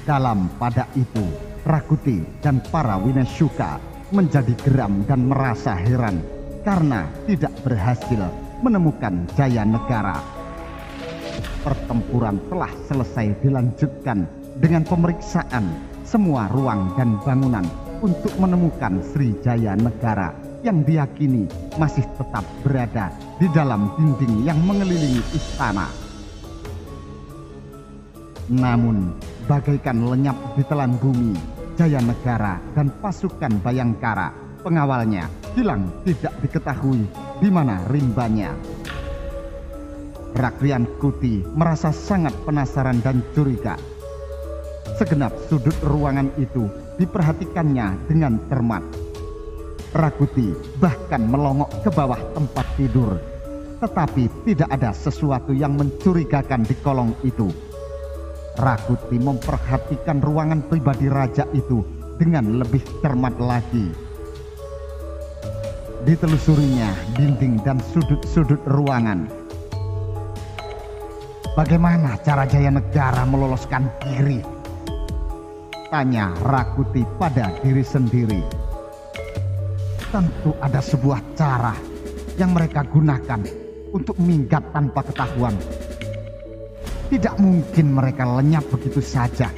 Dalam pada itu, Rakuti dan para Winasyuka menjadi geram dan merasa heran karena tidak berhasil menemukan Jayanegara. Pertempuran telah selesai dilanjutkan dengan pemeriksaan semua ruang dan bangunan untuk menemukan Sri Jayanegara yang diyakini masih tetap berada di dalam dinding yang mengelilingi istana. Namun, bagaikan lenyap di telan bumi, Jayanegara dan pasukan Bayangkara pengawalnya hilang tidak diketahui di mana rimbanya. Rakrian Kuti merasa sangat penasaran dan curiga. Segenap sudut ruangan itu diperhatikannya dengan cermat. Rakuti bahkan melongok ke bawah tempat tidur, tetapi tidak ada sesuatu yang mencurigakan di kolong itu. Rakuti memperhatikan ruangan pribadi raja itu dengan lebih cermat lagi. Ditelusurinya dinding dan sudut-sudut ruangan. Bagaimana cara Jayanegara meloloskan diri? Tanya Rakuti pada diri sendiri. Tentu ada sebuah cara yang mereka gunakan untuk minggat tanpa ketahuan. Tidak mungkin mereka lenyap begitu saja,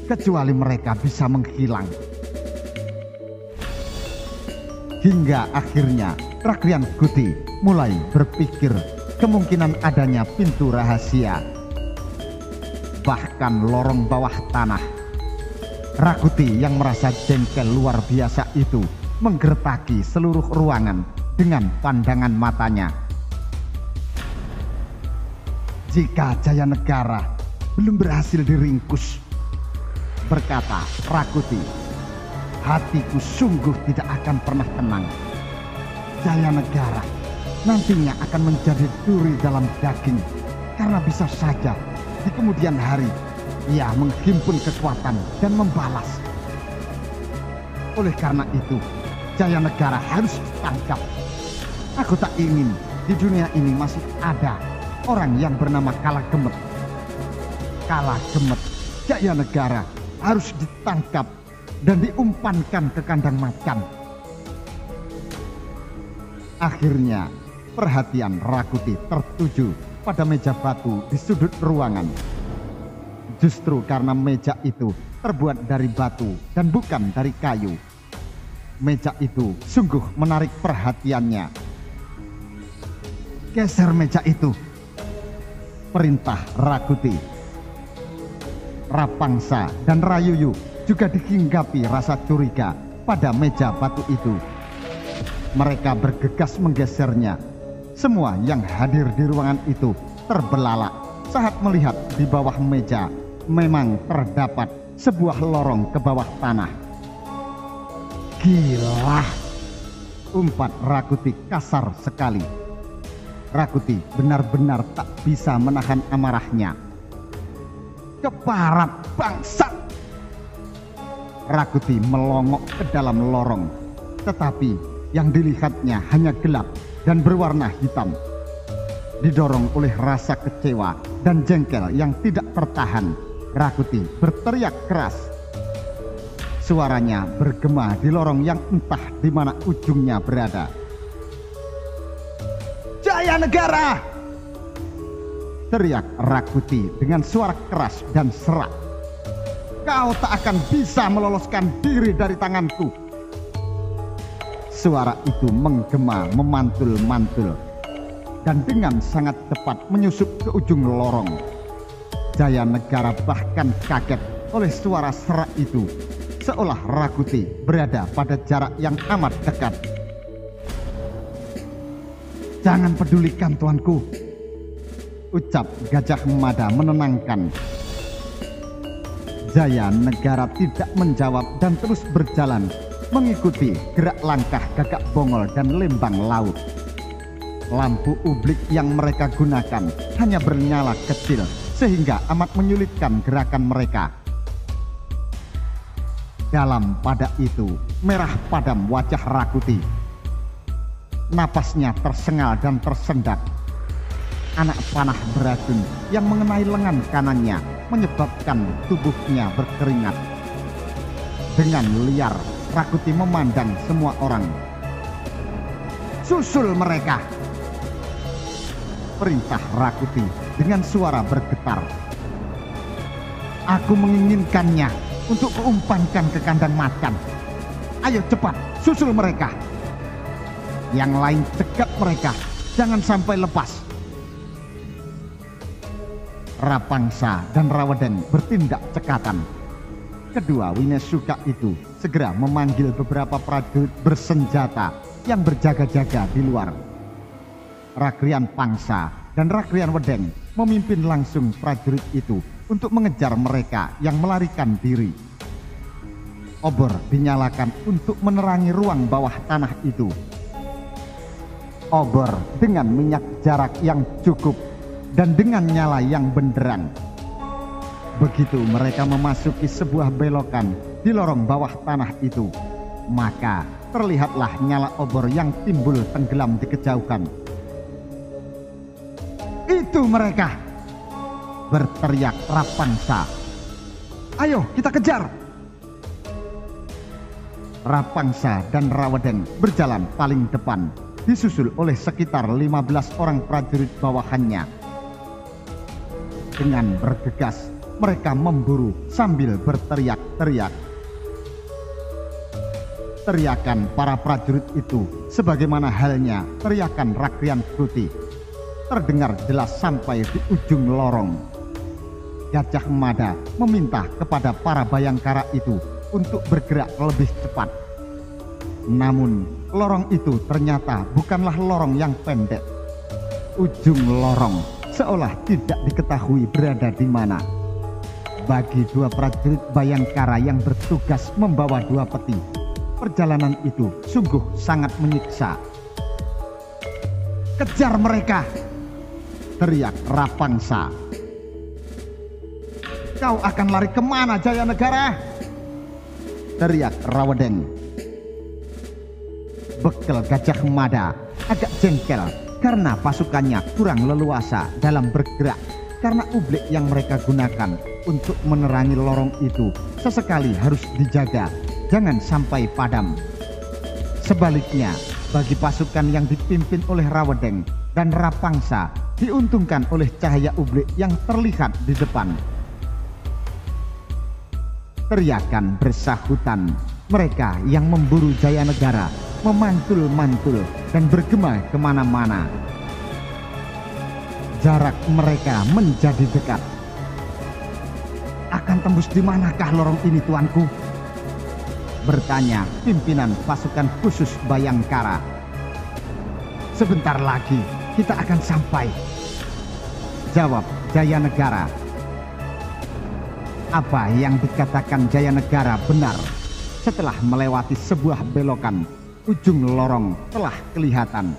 kecuali mereka bisa menghilang. Hingga akhirnya Rakrian Kuti mulai berpikir kemungkinan adanya pintu rahasia, bahkan lorong bawah tanah. Rakuti yang merasa jengkel luar biasa itu menggertaki seluruh ruangan dengan pandangan matanya. Jika Jayanegara belum berhasil diringkus, berkata Rakuti, hatiku sungguh tidak akan pernah tenang. Jayanegara nantinya akan menjadi duri dalam daging, karena bisa saja di kemudian hari ia menghimpun kekuatan dan membalas. Oleh karena itu, Jayanegara harus ditangkap. Aku tak ingin di dunia ini masih ada orang yang bernama Kalagemet. Kalagemet, Jayanegara harus ditangkap dan diumpankan ke kandang macan. Akhirnya, perhatian Rakuti tertuju pada meja batu di sudut ruangan. Justru karena meja itu terbuat dari batu dan bukan dari kayu, meja itu sungguh menarik perhatiannya. Geser meja itu, perintah Rakuti. Rapangsa dan Rayuyu juga dihinggapi rasa curiga pada meja batu itu. Mereka bergegas menggesernya. Semua yang hadir di ruangan itu terbelalak saat melihat di bawah meja memang terdapat sebuah lorong ke bawah tanah. Gila, umpat Rakuti kasar sekali. Rakuti benar-benar tak bisa menahan amarahnya. Keparat bangsat! Rakuti melongok ke dalam lorong, tetapi yang dilihatnya hanya gelap dan berwarna hitam. Didorong oleh rasa kecewa dan jengkel yang tidak tertahan, Rakuti berteriak keras. Suaranya bergema di lorong yang entah di mana ujungnya berada. Jayanegara! Teriak Rakuti dengan suara keras dan serak. Kau tak akan bisa meloloskan diri dari tanganku. Suara itu menggema memantul-mantul dan dengan sangat cepat menyusup ke ujung lorong. Jayanegara bahkan kaget oleh suara serak itu, seolah Rakuti berada pada jarak yang amat dekat. Jangan pedulikan tuanku, ucap Gajah Mada menenangkan. Jayanegara tidak menjawab dan terus berjalan mengikuti gerak langkah Gagak Bongol dan Lembang Laut. Lampu ublik yang mereka gunakan hanya bernyala kecil sehingga amat menyulitkan gerakan mereka. Dalam pada itu merah padam wajah Rakuti. Napasnya tersengal dan tersendat. Anak panah beracun yang mengenai lengan kanannya menyebabkan tubuhnya berkeringat. Dengan liar, Rakuti memandang semua orang. "Susul mereka!" perintah Rakuti dengan suara bergetar. "Aku menginginkannya untuk kuumpankan ke kandang macan. Ayo cepat, susul mereka. Yang lain cegat mereka, jangan sampai lepas." Rapangsa dan Rawedeng bertindak cekatan. Kedua Winesuka itu segera memanggil beberapa prajurit bersenjata yang berjaga-jaga di luar. Ragrian Pangsa dan Ragrian Wedeng memimpin langsung prajurit itu untuk mengejar mereka yang melarikan diri. Obor dinyalakan untuk menerangi ruang bawah tanah itu. Obor dengan minyak jarak yang cukup dan dengan nyala yang benderang. Begitu mereka memasuki sebuah belokan di lorong bawah tanah itu, maka terlihatlah nyala obor yang timbul tenggelam di kejauhan. "Itu mereka!" berteriak Rapangsa. "Ayo kita kejar!" Rapangsa dan Rawedeng berjalan paling depan, disusul oleh sekitar 15 orang prajurit bawahannya. Dengan bergegas, mereka memburu sambil berteriak-teriak. Teriakan para prajurit itu sebagaimana halnya teriakan Ragrian Kruti, terdengar jelas sampai di ujung lorong. Gajah Mada meminta kepada para bayangkara itu untuk bergerak lebih cepat. Namun lorong itu ternyata bukanlah lorong yang pendek. Ujung lorong seolah tidak diketahui berada di mana. Bagi dua prajurit bayangkara yang bertugas membawa dua peti, perjalanan itu sungguh sangat menyiksa. "Kejar mereka!" teriak Rapangsa. "Kau akan lari kemana, Jayanegara?" teriak Rawedeng. Bekel Gajah Mada agak jengkel karena pasukannya kurang leluasa dalam bergerak, karena ublik yang mereka gunakan untuk menerangi lorong itu sesekali harus dijaga jangan sampai padam. Sebaliknya, bagi pasukan yang dipimpin oleh Rawedeng dan Rapangsa diuntungkan oleh cahaya ublik yang terlihat di depan. Teriakan bersahutan. Mereka yang memburu Jayanegara memantul-mantul dan bergema kemana-mana. Jarak mereka menjadi dekat. "Akan tembus di manakah lorong ini, tuanku?" bertanya pimpinan pasukan khusus Bayangkara. "Sebentar lagi kita akan sampai," jawab Jayanegara. Apa yang dikatakan Jayanegara benar. Setelah melewati sebuah belokan, ujung lorong telah kelihatan.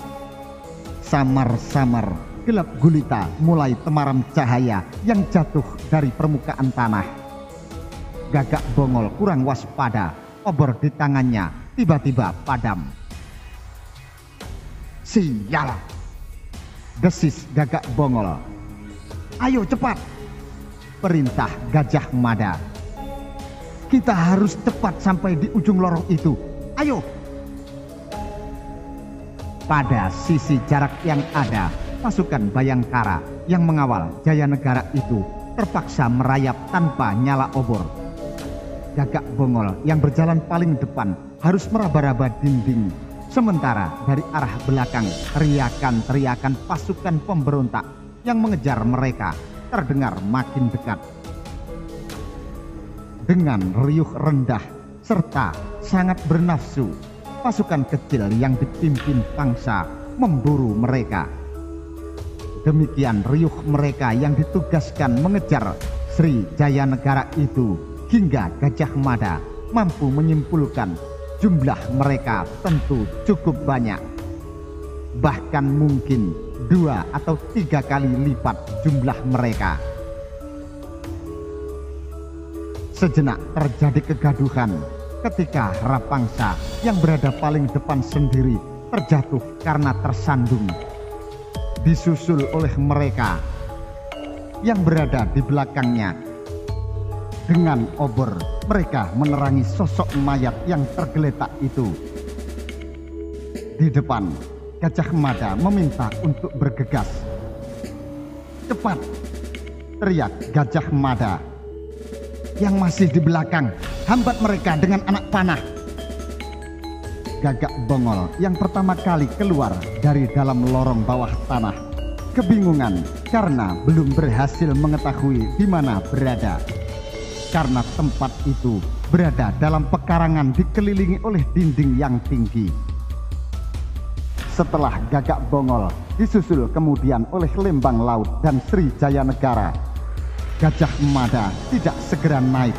Samar-samar gelap gulita mulai temaram cahaya yang jatuh dari permukaan tanah. Gagak Bongol kurang waspada, obor di tangannya tiba-tiba padam. "Sial!" desis Gagak Bongol. "Ayo cepat!" perintah Gajah Mada. "Kita harus cepat sampai di ujung lorong itu. Ayo!" Pada sisi jarak yang ada, pasukan Bayangkara yang mengawal Jayanegara itu terpaksa merayap tanpa nyala obor. Gagak Bongol yang berjalan paling depan harus meraba-raba dinding, sementara dari arah belakang teriakan-teriakan pasukan pemberontak yang mengejar mereka terdengar makin dekat. Dengan riuh rendah serta sangat bernafsu, pasukan kecil yang dipimpin Pangsa memburu mereka. Demikian riuh mereka yang ditugaskan mengejar Sri Jayanegara itu, hingga Gajah Mada mampu menyimpulkan jumlah mereka tentu cukup banyak. Bahkan mungkin 2 atau 3 kali lipat jumlah mereka. Sejenak terjadi kegaduhan ketika Rapangsa yang berada paling depan sendiri terjatuh karena tersandung. Disusul oleh mereka yang berada di belakangnya Dengan obor, mereka menerangi sosok mayat yang tergeletak itu. Di depan, Gajah Mada meminta untuk bergegas. "Cepat!" teriak Gajah Mada. "Yang masih di belakang, hambat mereka dengan anak panah." Gagak Bongol yang pertama kali keluar dari dalam lorong bawah tanah kebingungan karena belum berhasil mengetahui di mana berada. Karena tempat itu berada dalam pekarangan dikelilingi oleh dinding yang tinggi. Setelah Gagak Bongol disusul kemudian oleh Lembang Laut dan Sri Jaya Negara, Gajah Mada tidak segera naik.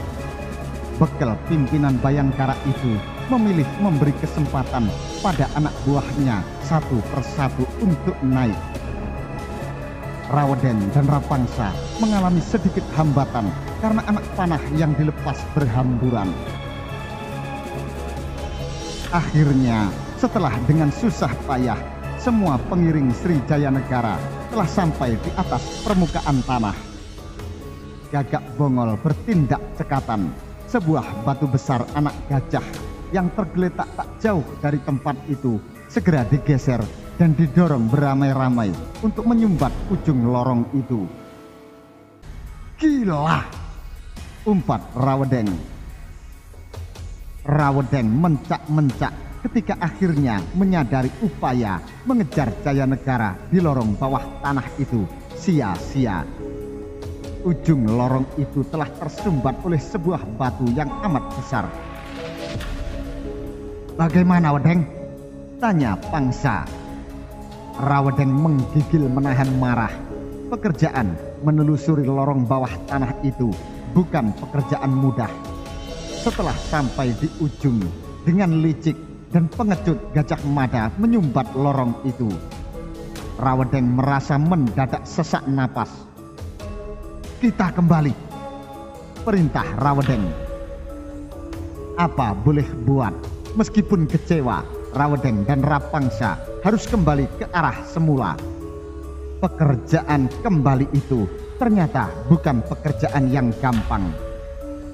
Bekel pimpinan Bayangkara itu memilih memberi kesempatan pada anak buahnya satu persatu untuk naik. Rawadeng dan Rapangsa mengalami sedikit hambatan karena anak panah yang dilepas berhamburan. Akhirnya, setelah dengan susah payah, semua pengiring Sri Jaya Negara telah sampai di atas permukaan tanah. Gagak Bongol bertindak cekatan. Sebuah batu besar anak gajah yang tergeletak tak jauh dari tempat itu segera digeser dan didorong beramai-ramai untuk menyumbat ujung lorong itu. "Gila!" umpat Rawadeng. Rawadeng mencak-mencak ketika akhirnya menyadari upaya mengejar Jaya Negara di lorong bawah tanah itu sia-sia. Ujung lorong itu telah tersumbat oleh sebuah batu yang amat besar. "Bagaimana, Wadeng?" tanya Pangsa. Rawadeng menggigil menahan marah. Pekerjaan menelusuri lorong bawah tanah itu bukan pekerjaan mudah. Setelah sampai di ujung, dengan licik dan pengecut Gajah Mada menyumbat lorong itu. Rawadeng merasa mendadak sesak napas. "Kita kembali," perintah Rawadeng. Apa boleh buat, meskipun kecewa, Rawadeng dan Rapangsa harus kembali ke arah semula. Pekerjaan kembali itu ternyata bukan pekerjaan yang gampang.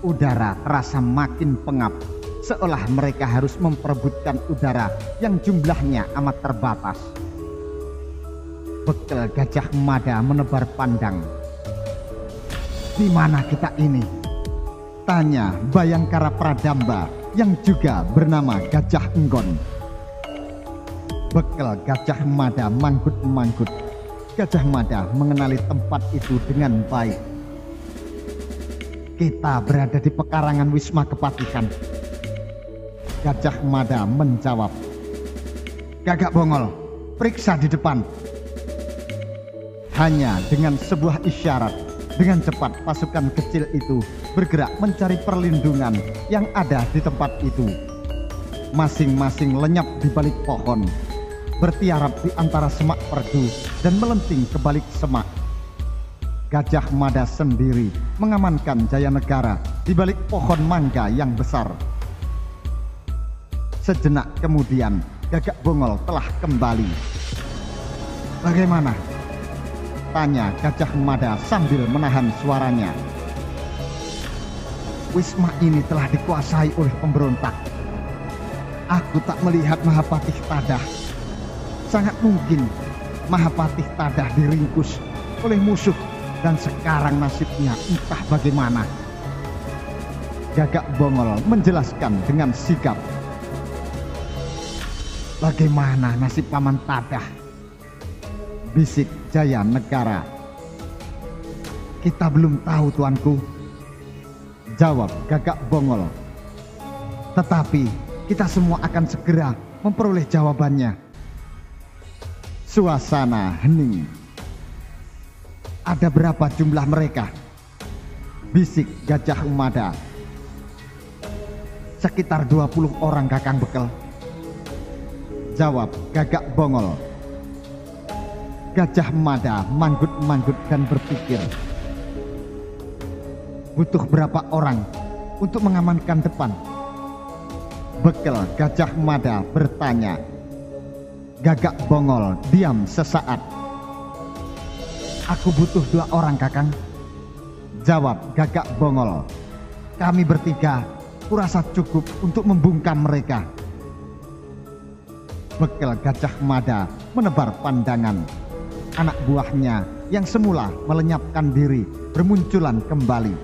Udara terasa makin pengap, seolah mereka harus memperebutkan udara yang jumlahnya amat terbatas. Bekel Gajah Mada menebar pandang. "Di mana kita ini?" tanya Bayangkara Pradamba yang juga bernama Gajah Enggon. Bekel Gajah Mada manggut-manggut. Gajah Mada mengenali tempat itu dengan baik. "Kita berada di pekarangan Wisma Kepatihan." Gajah Mada menjawab. "Gagak Bongol, periksa di depan." Hanya dengan sebuah isyarat, dengan cepat pasukan kecil itu bergerak mencari perlindungan yang ada di tempat itu. Masing-masing lenyap di balik pohon, bertiarap di antara semak perdu dan melenting ke balik semak. Gajah Mada sendiri mengamankan Jaya Negara di balik pohon mangga yang besar. Sejenak kemudian, Gagak Bongol telah kembali. "Bagaimana?" tanya Gajah Mada sambil menahan suaranya. "Wisma ini telah dikuasai oleh pemberontak. Aku tak melihat Mahapatih Tadah. Sangat mungkin Mahapatih Tadah diringkus oleh musuh dan sekarang nasibnya entah bagaimana." Gagak Bongol menjelaskan dengan sigap. "Bagaimana nasib Paman Tadah?" bisik Jaya Negara. "Kita belum tahu, tuanku," jawab Gagak Bongol. "Tetapi kita semua akan segera memperoleh jawabannya." Suasana hening. "Ada berapa jumlah mereka?" bisik Gajah Mada. "Sekitar 20 orang, Kakang Bekel," jawab Gagak Bongol. Gajah Mada manggut-manggut dan berpikir. "Butuh berapa orang untuk mengamankan depan?" Bekel Gajah Mada bertanya. Gagak Bongol diam sesaat. "Aku butuh 2 orang, Kakang," jawab Gagak Bongol. Kami bertiga kurasa cukup untuk membungkam mereka. Bekel Gajah Mada menebar pandangan. Anak buahnya yang semula melenyapkan diri bermunculan kembali.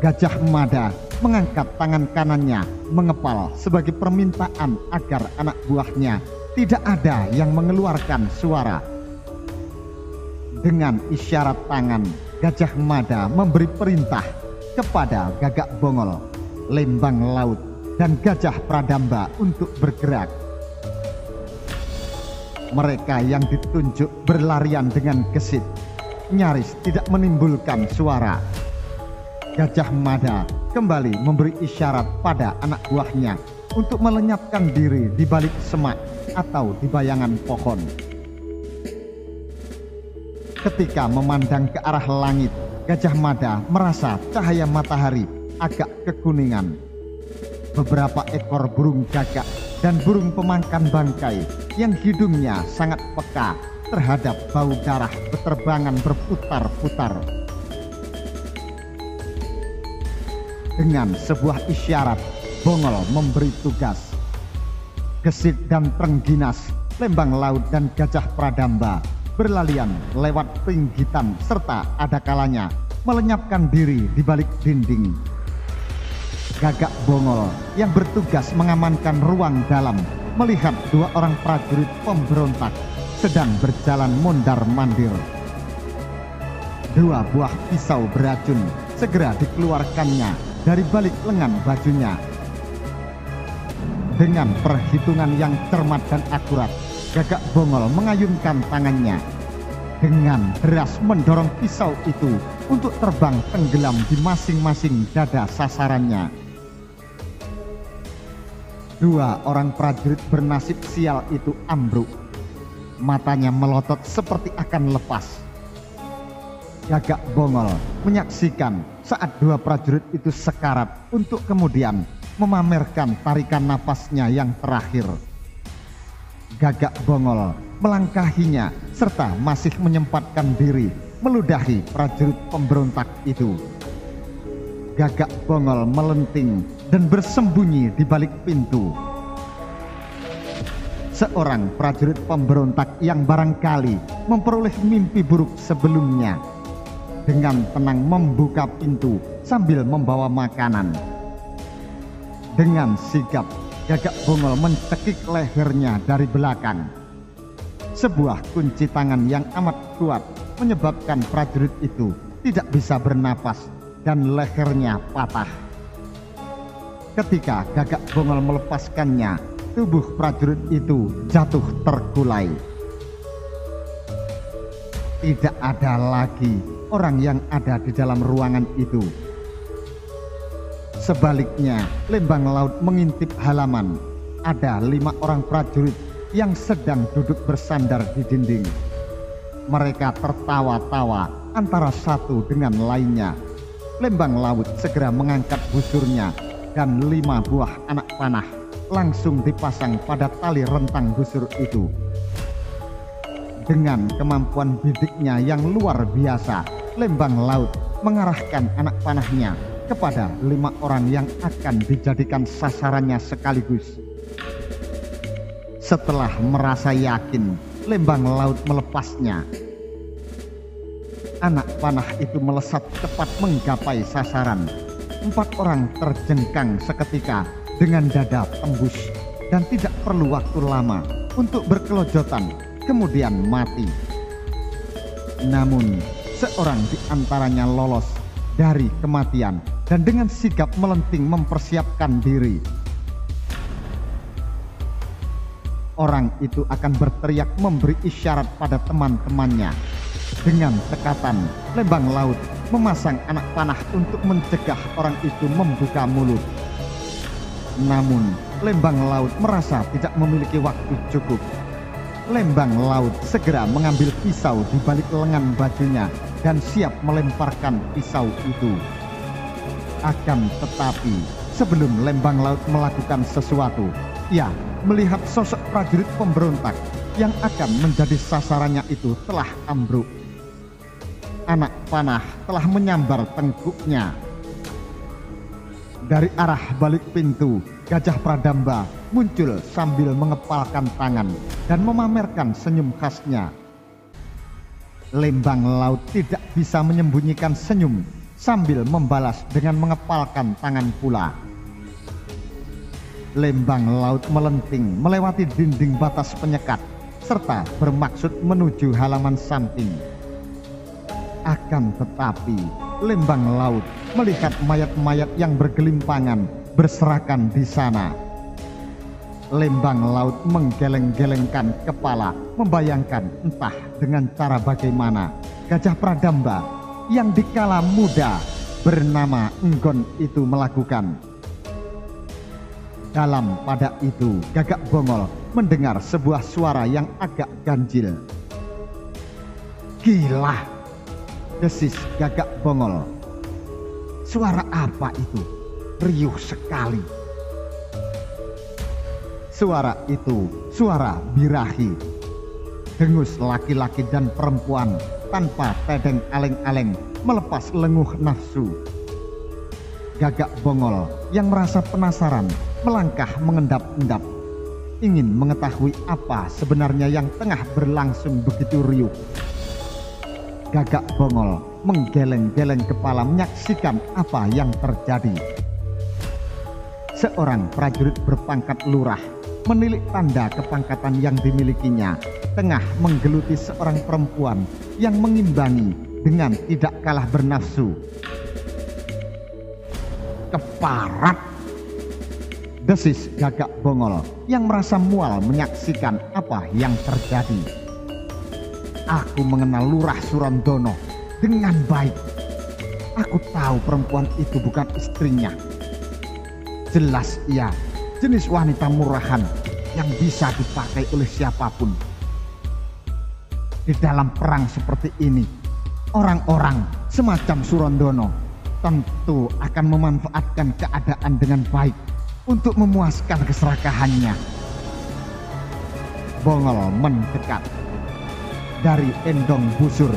Gajah Mada mengangkat tangan kanannya mengepal sebagai permintaan agar anak buahnya tidak ada yang mengeluarkan suara. Dengan isyarat tangan, Gajah Mada memberi perintah kepada Gagak Bongol, Lembang Laut, dan Gajah Pradamba untuk bergerak. Mereka yang ditunjuk berlarian dengan gesit, nyaris tidak menimbulkan suara. Gajah Mada kembali memberi isyarat pada anak buahnya untuk melenyapkan diri di balik semak atau di bayangan pohon. Ketika memandang ke arah langit, Gajah Mada merasa cahaya matahari agak kekuningan. Beberapa ekor burung gagak dan burung pemangkan bangkai yang hidungnya sangat peka terhadap bau darah beterbangan berputar-putar. Dengan sebuah isyarat, Bongol memberi tugas. Gesit dan Trengginas, Lembang Laut, dan Gajah Pradamba berlalian lewat pinggitan serta ada kalanya melenyapkan diri di balik dinding. Gagak Bongol yang bertugas mengamankan ruang dalam melihat dua orang prajurit pemberontak sedang berjalan mondar-mandir. Dua buah pisau beracun segera dikeluarkannya dari balik lengan bajunya. Dengan perhitungan yang cermat dan akurat, Gagak Bongol mengayunkan tangannya. Dengan deras mendorong pisau itu untuk terbang tenggelam di masing-masing dada sasarannya. Dua orang prajurit bernasib sial itu ambruk. Matanya melotot seperti akan lepas. Gagak Bongol menyaksikan saat dua prajurit itu sekarat untuk kemudian memamerkan tarikan napasnya yang terakhir. Gagak Bongol melangkahinya serta masih menyempatkan diri meludahi prajurit pemberontak itu. Gagak Bongol melenting dan bersembunyi di balik pintu. Seorang prajurit pemberontak yang barangkali memperoleh mimpi buruk sebelumnya dengan tenang membuka pintu sambil membawa makanan. Dengan sigap, Gagak Bongol mencekik lehernya dari belakang. Sebuah kunci tangan yang amat kuat menyebabkan prajurit itu tidak bisa bernapas dan lehernya patah. Ketika Gagak Bongol melepaskannya, tubuh prajurit itu jatuh terkulai. Tidak ada lagi orang yang ada di dalam ruangan itu. Sebaliknya, Lembang Laut mengintip halaman. Ada 5 orang prajurit yang sedang duduk bersandar di dinding. Mereka tertawa-tawa antara satu dengan lainnya. Lembang Laut segera mengangkat busurnya dan 5 buah anak panah langsung dipasang pada tali rentang busur itu. Dengan kemampuan bidiknya yang luar biasa, Lembang Laut mengarahkan anak panahnya kepada 5 orang yang akan dijadikan sasarannya sekaligus. Setelah merasa yakin, Lembang Laut melepasnya. Anak panah itu melesat cepat menggapai sasaran. 4 orang terjengkang seketika dengan dada tembus dan tidak perlu waktu lama untuk berkelojotan kemudian mati. Namun seorang di antaranya lolos dari kematian dan dengan sigap melenting mempersiapkan diri. Orang itu akan berteriak memberi isyarat pada teman-temannya. Dengan tekatan, Lembang Laut memasang anak panah untuk mencegah orang itu membuka mulut. Namun, Lembang Laut merasa tidak memiliki waktu cukup. Lembang Laut segera mengambil pisau di balik lengan bajunya dan siap melemparkan pisau itu. Akan tetapi, sebelum Lembang Laut melakukan sesuatu, ia melihat sosok prajurit pemberontak yang akan menjadi sasarannya itu telah ambruk. Anak panah telah menyambar tengkuknya. Dari arah balik pintu, Gajah Pradamba muncul sambil mengepalkan tangan dan memamerkan senyum khasnya. Lembang Laut tidak bisa menyembunyikan senyum sambil membalas dengan mengepalkan tangan pula. Lembang Laut melenting melewati dinding batas penyekat serta bermaksud menuju halaman samping. Akan tetapi Lembang Laut melihat mayat-mayat yang bergelimpangan berserakan di sana. Lembang Laut menggeleng-gelengkan kepala, membayangkan entah dengan cara bagaimana Gajah Pradamba yang dikala muda bernama Enggon itu melakukan. Dalam pada itu Gagak Bongol mendengar sebuah suara yang agak ganjil. "Gila!" desis Gagak Bongol. "Suara apa itu? Riuh sekali." Suara itu suara birahi. Dengus laki-laki dan perempuan tanpa tedeng aleng-aleng melepas lenguh nafsu. Gagak Bongol yang merasa penasaran melangkah mengendap-endap, ingin mengetahui apa sebenarnya yang tengah berlangsung begitu riuh. Gagak Bongol menggeleng-geleng kepala menyaksikan apa yang terjadi. Seorang prajurit berpangkat lurah menilik tanda kepangkatan yang dimilikinya tengah menggeluti seorang perempuan yang mengimbangi dengan tidak kalah bernafsu. "Keparat!" desis Gagak Bongol yang merasa mual menyaksikan apa yang terjadi. "Aku mengenal Lurah Surandono dengan baik. Aku tahu perempuan itu bukan istrinya. Jelas ia jenis wanita murahan yang bisa dipakai oleh siapapun. Di dalam perang seperti ini, orang-orang semacam Surandono tentu akan memanfaatkan keadaan dengan baik untuk memuaskan keserakahannya." Bongol mendekat. Dari endong busur,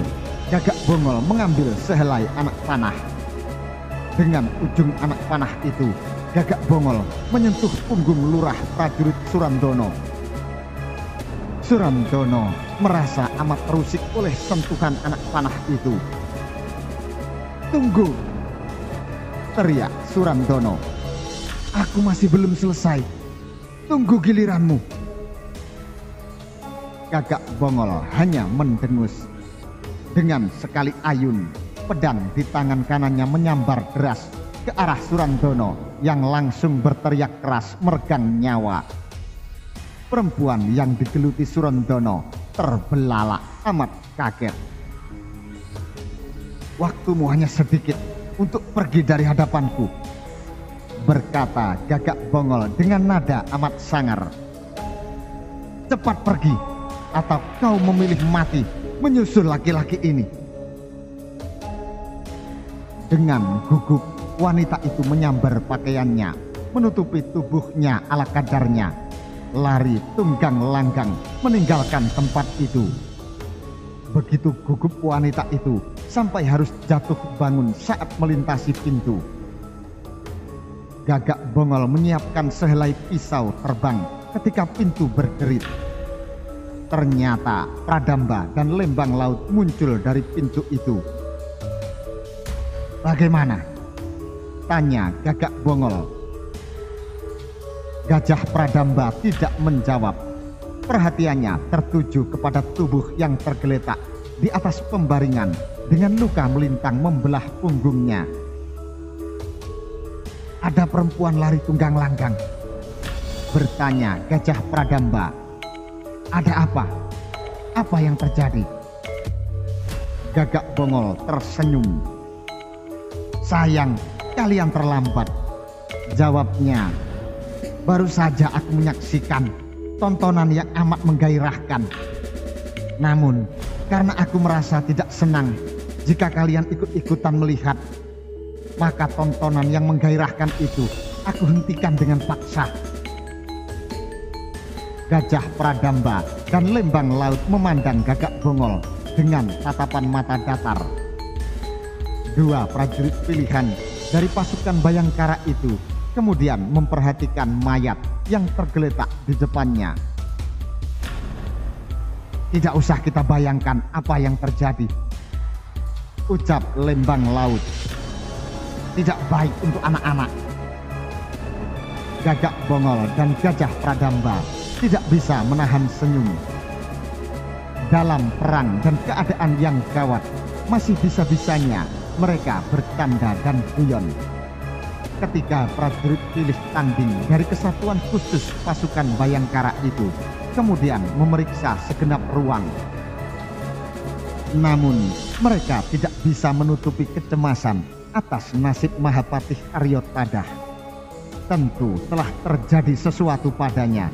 Gagak Bongol mengambil sehelai anak panah. Dengan ujung anak panah itu, Gagak Bongol menyentuh punggung lurah prajurit Surandono. Surandono merasa amat terusik oleh sentuhan anak panah itu. "Tunggu!" teriak Surandono. "Aku masih belum selesai. Tunggu giliranmu." Gagak Bongol hanya mendengus. Dengan sekali ayun, pedang di tangan kanannya menyambar deras ke arah Surandono yang langsung berteriak keras meregang nyawa. Perempuan yang digeluti Surandono terbelalak amat kaget. "Waktumu hanya sedikit untuk pergi dari hadapanku," berkata Gagak Bongol dengan nada amat sangar. "Cepat pergi, atau kau memilih mati menyusul laki-laki ini." Dengan gugup, wanita itu menyambar pakaiannya, menutupi tubuhnya ala kadarnya, lari tunggang langgang meninggalkan tempat itu. Begitu gugup wanita itu sampai harus jatuh bangun saat melintasi pintu. Gagak Bongol menyiapkan sehelai pisau terbang ketika pintu berderit. Ternyata Pradamba dan Lembang Laut muncul dari pintu itu. "Bagaimana?" tanya Gagak Bongol. Gajah Pradamba tidak menjawab. Perhatiannya tertuju kepada tubuh yang tergeletak di atas pembaringan dengan luka melintang membelah punggungnya. "Ada perempuan lari tunggang langgang," bertanya Gajah Pradamba. "Ada apa? Apa yang terjadi?" Gagak Bongol tersenyum. "Sayang, kalian terlambat," jawabnya. "Baru saja aku menyaksikan tontonan yang amat menggairahkan. Namun, karena aku merasa tidak senang jika kalian ikut-ikutan melihat, maka tontonan yang menggairahkan itu aku hentikan dengan paksa." Gajah Pradamba dan Lembang Laut memandang Gagak Bongol dengan tatapan mata datar. Dua prajurit pilihan dari pasukan Bayangkara itu kemudian memperhatikan mayat yang tergeletak di depannya. "Tidak usah kita bayangkan apa yang terjadi," ucap Lembang Laut. "Tidak baik untuk anak-anak." Gagak Bongol dan Gajah Pradamba tidak bisa menahan senyum. Dalam perang dan keadaan yang gawat, masih bisa-bisanya mereka bercanda dan guyon. Ketika prajurit pilih tanding dari kesatuan khusus pasukan Bayangkara itu kemudian memeriksa segenap ruang, namun mereka tidak bisa menutupi kecemasan atas nasib Mahapatih Aryo Tadah. Tentu telah terjadi sesuatu padanya.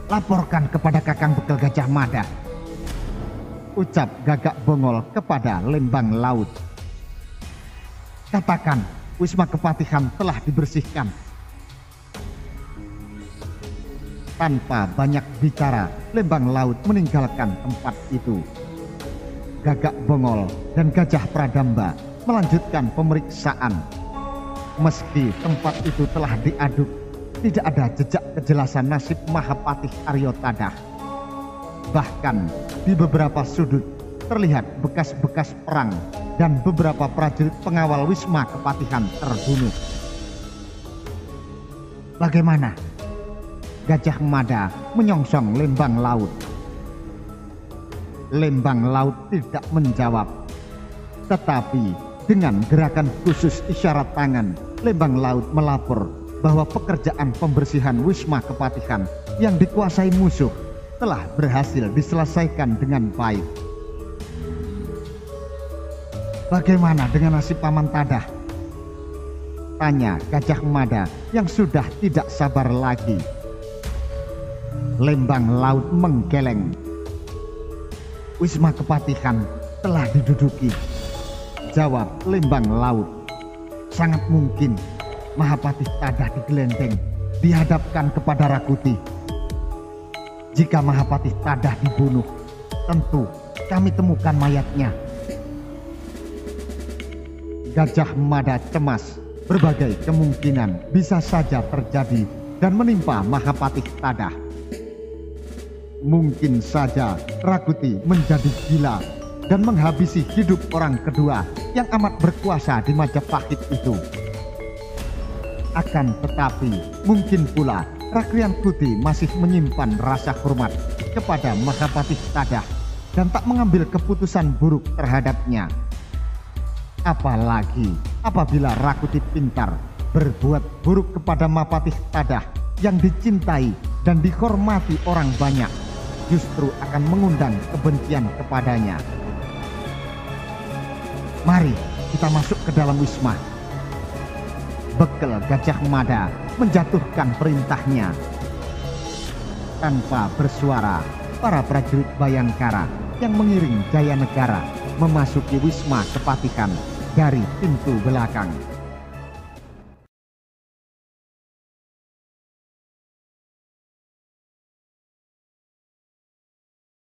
"Laporkan kepada Kakang Bekel Gajah Mada," ucap Gagak Bongol kepada Lembang Laut. "Katakan, Wisma Kepatihan telah dibersihkan." Tanpa banyak bicara, Lembang Laut meninggalkan tempat itu. Gagak Bongol dan Gajah Pradamba melanjutkan pemeriksaan. Meski tempat itu telah diaduk, tidak ada jejak kejelasan nasib Mahapatih Aryo Tadah. Bahkan di beberapa sudut terlihat bekas-bekas perang dan beberapa prajurit pengawal Wisma Kepatihan terbunuh. "Bagaimana?" Gajah Mada menyongsong Lembang Laut. Lembang Laut tidak menjawab, tetapi dengan gerakan khusus isyarat tangan, Lembang Laut melapor bahwa pekerjaan pembersihan Wisma Kepatihan yang dikuasai musuh telah berhasil diselesaikan dengan baik. "Bagaimana dengan nasib Paman Tadah?" tanya Gajah Mada yang sudah tidak sabar lagi. Lembang Laut menggeleng. "Wisma Kepatihan telah diduduki," jawab Lembang Laut. "Sangat mungkin Mahapatih Tadah digelendeng, dihadapkan kepada Rakuti. Jika Mahapatih Tadah dibunuh, tentu kami temukan mayatnya." Gajah Mada cemas. Berbagai kemungkinan bisa saja terjadi dan menimpa Mahapatih Tadah. Mungkin saja Rakuti menjadi gila dan menghabisi hidup orang kedua yang amat berkuasa di Majapahit itu. Akan tetapi mungkin pula Rakrian Kuti masih menyimpan rasa hormat kepada Mahapatih Tadah dan tak mengambil keputusan buruk terhadapnya. Apalagi apabila Rakuti pintar berbuat buruk kepada Mahapatih Tadah yang dicintai dan dihormati orang banyak, justru akan mengundang kebencian kepadanya. "Mari kita masuk ke dalam wisma." Bekel Gajah Mada menjatuhkan perintahnya. Tanpa bersuara, para prajurit Bayangkara yang mengiring Jayanegara memasuki Wisma Kepatihan dari pintu belakang.